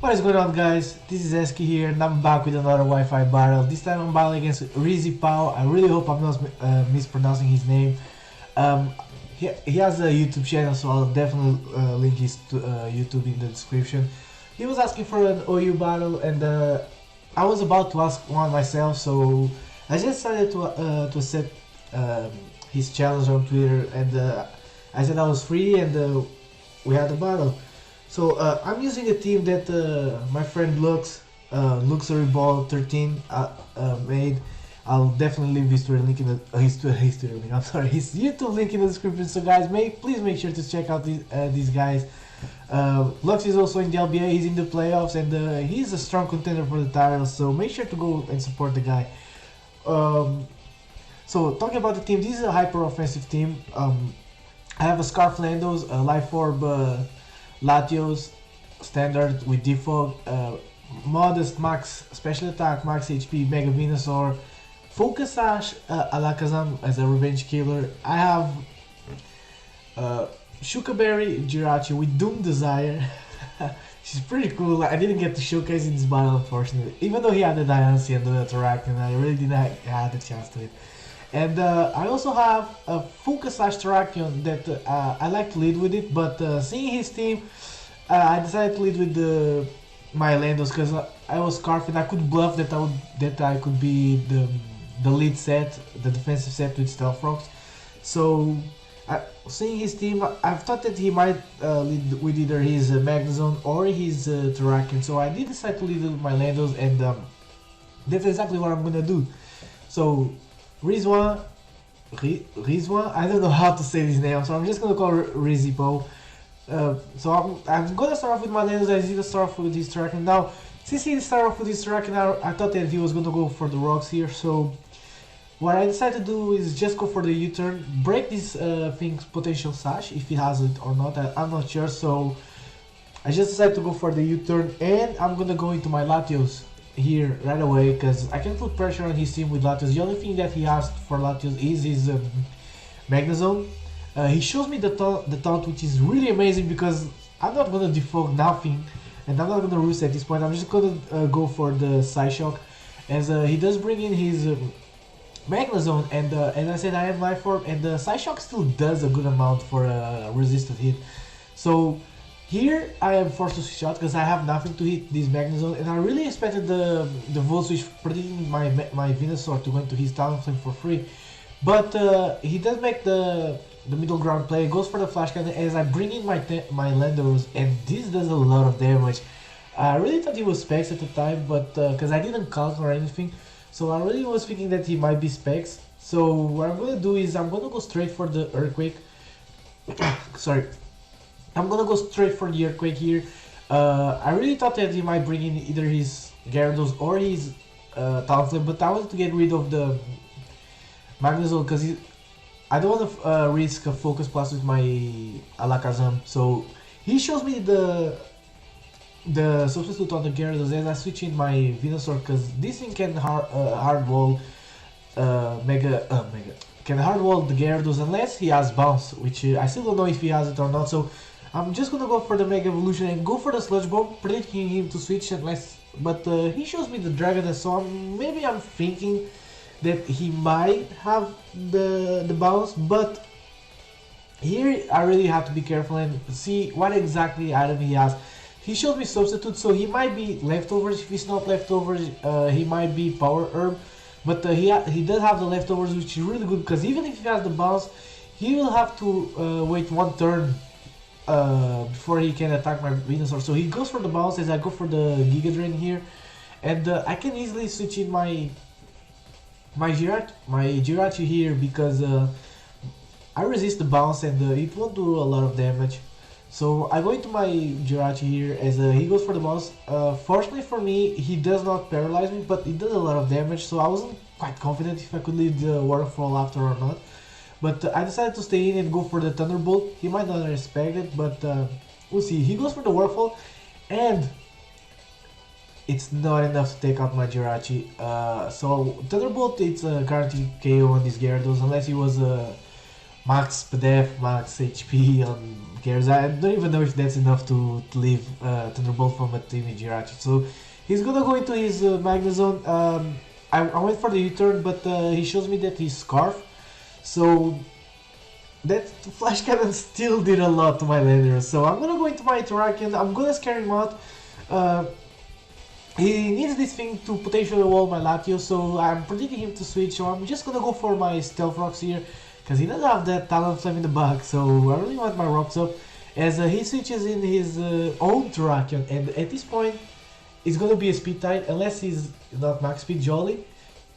What is going on, guys? This is Eski here and I'm back with another Wi-Fi battle. This time I'm battling against RizzyPOW. I really hope I'm not mispronouncing his name. He has a YouTube channel, so I'll definitely link his YouTube in the description. He was asking for an OU battle and I was about to ask one myself, so I just decided to accept his challenge on Twitter, and I said I was free, and we had a battle. So I'm using a team that my friend LUX'S 13 made. I'll definitely leave his Twitter link in the his link. I'm sorry, his YouTube link in the description. So guys, please make sure to check out these guys. Lux is also in the LBA. He's in the playoffs, and he's a strong contender for the title. So make sure to go and support the guy. So talking about the team, this is a hyper offensive team. I have a Scarf Landos, a Life Orb Latios standard with defog, modest max special attack, max HP, Mega Venusaur, Focus Sash, Alakazam as a revenge killer. I have Shucca Jirachi with Doom Desire. She's pretty cool. I didn't get to showcase in this battle, unfortunately. Even though he had the Diancie and the Terrakion, I really didn't have the chance to it. And I also have a Focus Sash Terrakion that I like to lead with it, but seeing his team, I decided to lead with my Landos because I was Scarfing. I could bluff that I could be the lead set, the defensive set with Stealth Rocks. So seeing his team, I thought that he might lead with either his Magnezone or his Terrakion. So I did decide to lead with my Landos, and that's exactly what I'm gonna do. So Rizwan, I don't know how to say his name, so I'm just gonna call RizzyPOW. So I'm gonna start off with my Landos, as he's gonna start off with his Terrakion. Now, since he started off with his Terrakion, I thought that he was gonna go for the rocks here, so what I decided to do is just go for the U-turn, break this thing's potential sash, if he has it or not, I'm not sure, so I just decided to go for the U-turn, and I'm gonna go into my Latios here right away, because I can put pressure on his team with Latios. The only thing that he asked for Latios is his Magnezone. He shows me the taunt, which is really amazing because I'm not gonna defog nothing, and I'm not gonna roost at this point. I'm just gonna go for the Psyshock, as he does bring in his Magnezone, and as I said, I have Life Orb, and the Psyshock still does a good amount for a resisted hit. So here I am forced to switch out because I have nothing to hit this Magnezone, and I really expected the Volt Switch predicting my Venusaur to go into his Talonflame for free, but he does make the middle ground play, goes for the Flash Cannon as I bring in my Landos, and this does a lot of damage. I really thought he was Specs at the time, but because I didn't count or anything, so I really was thinking that he might be Specs. So what I'm gonna do is I'm gonna go straight for the Earthquake. Sorry. I'm gonna go straight for the Earthquake here. I really thought that he might bring in either his Gyarados or his Talonflame, but I wanted to get rid of the Magnezone because I don't want to risk a Focus Plus with my Alakazam. So he shows me the substitute on the Gyarados as I switch in my Venusaur, because this thing can hard wall can hard wall the Gyarados unless he has Bounce, which I still don't know if he has it or not. So I'm just gonna go for the Mega Evolution and go for the Sludge Bomb, predicting him to switch unless, but he shows me the Dragon, so maybe I'm thinking that he might have the Bounce, but here I really have to be careful and see what exactly item he has. He showed me Substitute, so he might be Leftovers. If he's not Leftovers, he might be Power Herb, but he does have the Leftovers, which is really good because even if he has the Bounce, he will have to wait one turn before he can attack my Venusaur. So he goes for the Bounce as I go for the Giga Drain here, and I can easily switch in my Jirachi here because I resist the Bounce and it won't do a lot of damage. So I go into my Jirachi here as he goes for the Bounce. Fortunately for me, he does not paralyze me, but it does a lot of damage, so I wasn't quite confident if I could lead the Waterfall after or not. But I decided to stay in and go for the Thunderbolt. He might not respect it, but we'll see. He goes for the Waterfall, and it's not enough to take out my Jirachi. So Thunderbolt, it's a guaranteed KO on these Gyarados unless he was max PDF, max HP on Gears. I don't even know if that's enough to leave Thunderbolt from a team in Jirachi. So he's gonna go into his Magnezone. I went for the U-turn, but he shows me that he's Scarf. So that Flash Cannon still did a lot to my lander. So I'm gonna go into my Terrakion. I'm gonna scare him out. He needs this thing to potentially wall my Latios, so I'm predicting him to switch. So I'm just gonna go for my Stealth Rocks here, because he doesn't have that Talonflame in the back, so I really want my Rocks up. As he switches in his own Terrakion, and at this point, it's gonna be a speed tie, unless he's not max speed Jolly.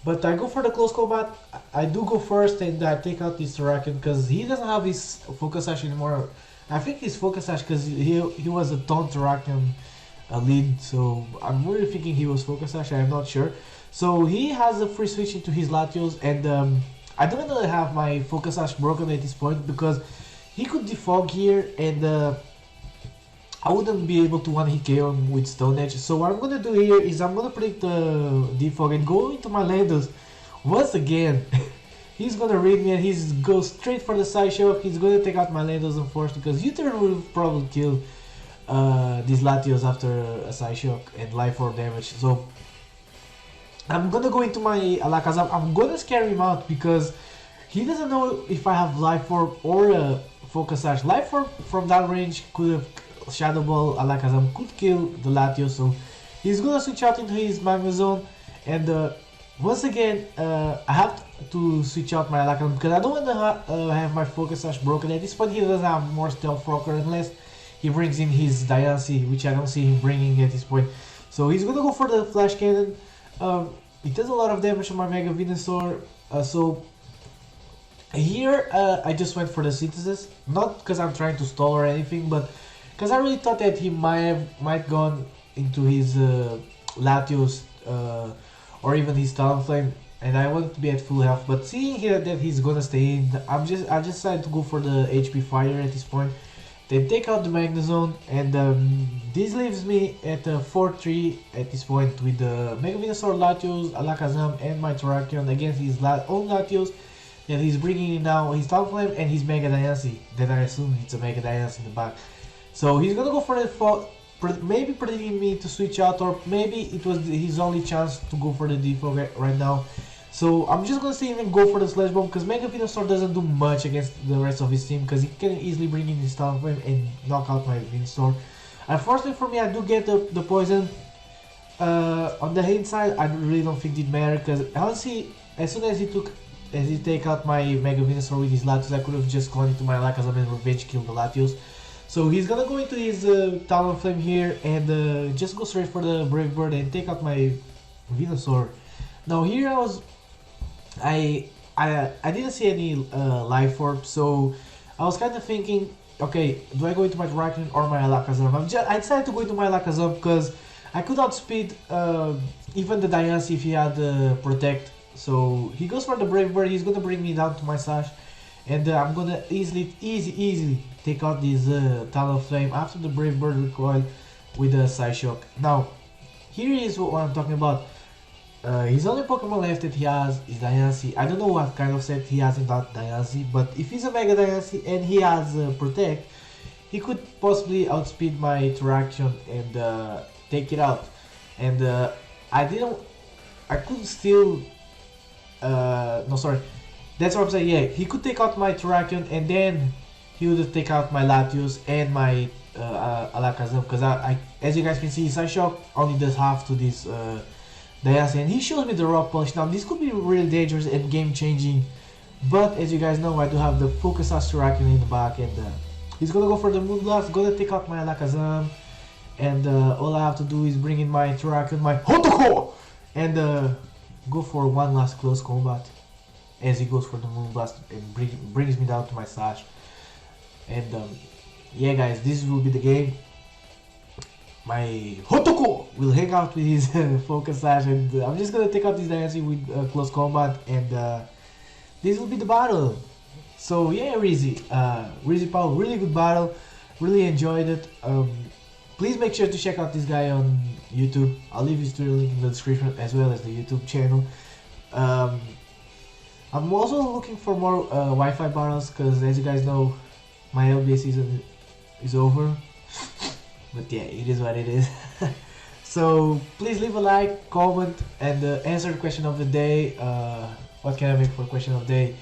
But I go for the close combat. I do go first, and I take out this Terrakion, because he doesn't have his Focus Sash anymore. I think he's Focus Sash, because he was a Taunt Terrakion lead, so I'm really thinking he was Focus Sash, I'm not sure. So he has a free switch into his Latios, and I don't really have my Focus Sash broken at this point, because he could defog here, and I wouldn't be able to one-hit KO him with Stone Edge. So what I'm gonna do here is I'm gonna predict the defog and go into my Landos once again. He's gonna read me and he's go straight for the side shock. He's gonna take out my Landos unfortunately, because U-turn will probably kill these Latios after a side shock and life orb damage. So I'm gonna go into my Alakazam. I'm gonna scare him out because he doesn't know if I have life orb or a Focus Sash. Life orb from that range could have Shadow Ball. Alakazam could kill the Latios, so he's gonna switch out into his Magnezone. And once again, I have to switch out my Alakazam because I don't want to have my Focus Sash broken. At this point, he doesn't have more Stealth Rocker unless he brings in his Diancie, which I don't see him bringing at this point. So he's gonna go for the Flash Cannon. It does a lot of damage on my Mega Venusaur. So here I just went for the Synthesis, not because I'm trying to stall or anything, but because I really thought that he might gone into his Latios or even his Talonflame, and I wanted to be at full health. But seeing here that he's gonna stay in, I just decided to go for the HP Fire at this point. They take out the Magnezone, and this leaves me at 4-3 at this point with the Mega Venusaur, Latios, Alakazam, and my Terrakion against his own Latios that he's bringing in now, his Talonflame and his Mega Diancie, that I assume it's a Mega Diancie in the back. So he's gonna go for the maybe predicting me to switch out, or maybe it was his only chance to go for the defog right now. So I'm just gonna see him go for the Slash Bomb, because Mega Venusaur doesn't do much against the rest of his team, because he can easily bring in his Talonflame and knock out my Venusaur. Unfortunately for me, I do get the poison. On the inside, I really don't think it mattered, because honestly, as soon as he take out my Mega Venusaur with his Latios, I could have just gone into my Alakazam and revenge kill the Latios. So he's gonna go into his Talonflame here and just go straight for the Brave Bird and take out my Venusaur. Now here I didn't see any life orb, so I was kind of thinking, okay, do I go into my Terrakion or my Alakazam? I decided to go into my Alakazam because I could outspeed even the Diancie if he had Protect. So he goes for the Brave Bird. He's gonna bring me down to my Sash, and I'm gonna easily take out this Talonflame after the Brave Bird recoil with the Side Shock. Now here is what I'm talking about. His only Pokemon left that he has is Diancie. I don't know what kind of set he has in that Diancie, but if he's a Mega Diancie and he has Protect, he could possibly outspeed my Terrakion and take it out. And I could still, no sorry, that's what I'm saying, yeah, he could take out my Terrakion and then he would take out my Latios and my Alakazam, because as you guys can see, Side Shock only does half to this Diancie, and he shows me the Rock Punch. Now this could be really dangerous and game changing, but as you guys know, I do have the Focus Sash Terrakion in the back, and he's gonna go for the Moonblast, gonna take out my Alakazam, and all I have to do is bring in my Terrakion, my Hotoko, and go for one last close combat as he goes for the Moonblast and brings me down to my Sash. And yeah guys, this will be the game. My Hotoko will hang out with his Focus Sash, and I'm just gonna take out this Diancie with close combat, and this will be the battle. So yeah, RizzyPOW, really good battle, really enjoyed it. Please make sure to check out this guy on YouTube. I'll leave his Twitter link in the description as well as the YouTube channel. I'm also looking for more Wi-Fi battles because, as you guys know, my LBA season is over. But yeah, it is what it is. So please leave a like, comment, and answer the question of the day. What can I make for question of the day?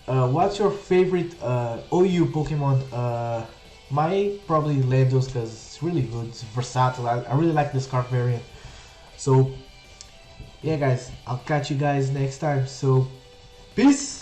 What's your favorite OU Pokemon? My probably Landos because it's really good. It's versatile. I really like the Scarf variant. So yeah, guys, I'll catch you guys next time. So peace.